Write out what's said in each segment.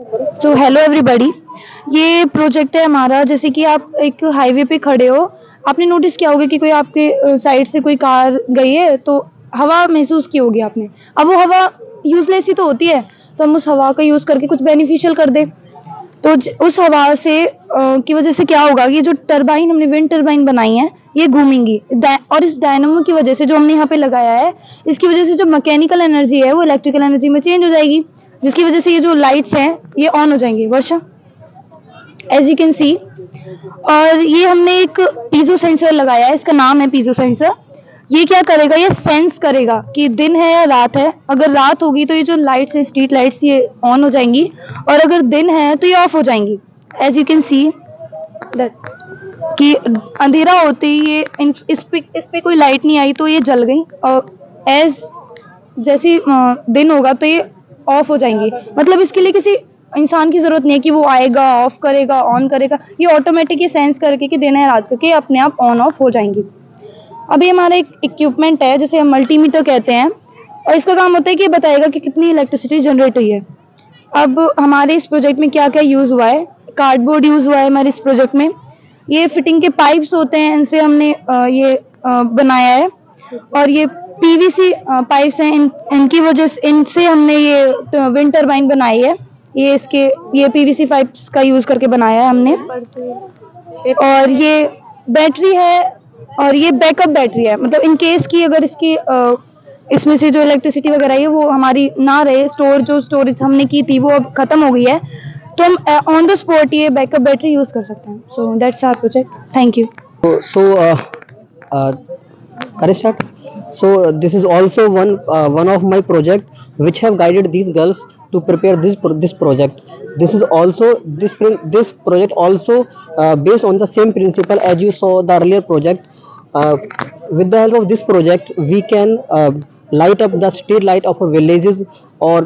So hello everybody. ये project है हमारा। जैसे कि आप एक हाईवे पे खड़े हो, आपने नोटिस किया होगा कि कोई आपके साइड से कोई कार गई है तो हवा महसूस की होगी आपने। अब वो हवा यूजलेस ही तो होती है, तो हम उस हवा का यूज़ करके कुछ बेनिफिशियल कर दें। तो उस हवा से की वजह से क्या होगा कि जो टरबाइन हमने विंड टरबाइन बनाई है ये घूमेंगी, और इस डायनामो की वजह से जो हमने यहाँ पे लगाया है, इसकी वजह से जो मैकेनिकल एनर्जी है वो इलेक्ट्रिकल एनर्जी में चेंज हो जाएगी, जिसकी वजह से ये जो लाइट्स हैं ये ऑन हो जाएंगी। वर्षा, एज यू कैन सी। और ये हमने एक पीजो सेंसर लगाया है, इसका नाम है पीजो सेंसर। ये क्या करेगा, ये सेंस करेगा कि दिन है या रात है। अगर रात होगी तो ये जो लाइट्स है, स्ट्रीट लाइट्स, ये ऑन हो जाएंगी, और अगर दिन है तो ये ऑफ हो जाएंगी। एज यू कैन सी कि अंधेरा होते ही ये इस पे कोई लाइट नहीं आई तो ये जल गई, और एज जैसे दिन होगा तो ये ऑफ हो जाएंगी। मतलब इसके लिए किसी इंसान की जरूरत नहीं है कि वो आएगा, ऑफ करेगा, ऑन करेगा। ये ऑटोमेटिक ये सेंस करके कि दिन है रात करके अपने आप ऑन ऑफ हो जाएंगी। अब ये हमारा एक इक्विपमेंट है जिसे हम मल्टीमीटर कहते हैं, और इसका काम होता है कि ये बताएगा कि कितनी इलेक्ट्रिसिटी जनरेट हुई है। अब हमारे इस प्रोजेक्ट में क्या क्या यूज़ हुआ है, कार्डबोर्ड यूज़ हुआ है हमारे इस प्रोजेक्ट में। ये फिटिंग के पाइप्स होते हैं, इनसे हमने ये बनाया है। और ये पीवीसी पाइप्स हैं, इनकी वजह से, इनसे हमने ये विंड टरबाइन बनाई है। ये पीवीसी पाइप्स का यूज़ करके बनाया है हमने। और ये बैटरी है, और ये बैकअप बैटरी है। मतलब इन केस की अगर इसमें से जो इलेक्ट्रिसिटी वगैरह है वो हमारी ना रहे, जो स्टोरेज हमने की थी वो अब खत्म हो गई है, तो हम ऑन द स्पॉट ये बैकअप बैटरी यूज़ कर सकते हैं। So that's our project. Thank you. So, uh, can I start? So this is also one of my project which have guided these girls to prepare this project. This is also this project also based on the same principle as you saw the earlier project. Uh, with the help of this project, we can light up the street light of our villages or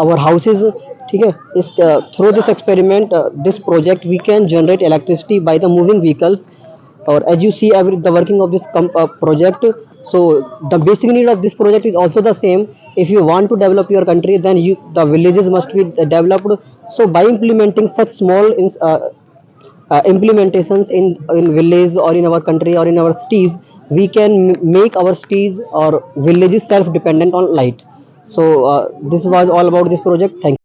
our houses. ठीक है, इस through this experiment, this project we can generate electricity by the moving vehicles. Or as you see the working of this project, so the basic need of this project is also the same. If you want to develop your country, then the villages must be developed. So by implementing such small implementations in village or in our country or in our cities, we can make our cities or villages self dependent on light. So this was all about this project. Thank you.